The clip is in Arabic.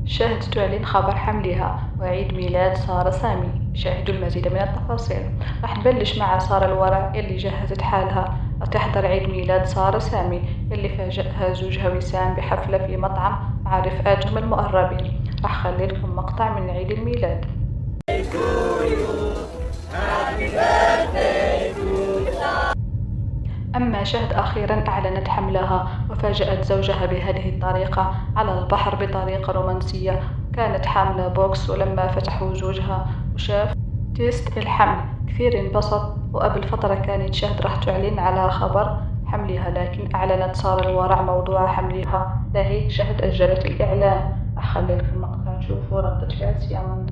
شاهد تعلن خبر حملها وعيد ميلاد سارة سامي. شاهدوا المزيد من التفاصيل. راح نبلش مع سارة الورع اللي جهزت حالها تحضر عيد ميلاد سارة سامي اللي فاجأها زوجها وسام بحفلة في مطعم مع رفقاتهم المقربين. راح خلي لكم مقطع من عيد الميلاد. أما شهد أخيرا أعلنت حملها وفاجأت زوجها بهذه الطريقة على البحر بطريقة رومانسية. كانت حاملة بوكس ولما فتحوا زوجها وشاف تيست الحمل كثير انبسط. وقبل فترة كانت شهد راح تعلن على خبر حملها لكن أعلنت سارة الورع موضوع حملها لهيك شهد أجلت الإعلان. أخلي لكم مقطع تشوفوا ردة فعل سيامون.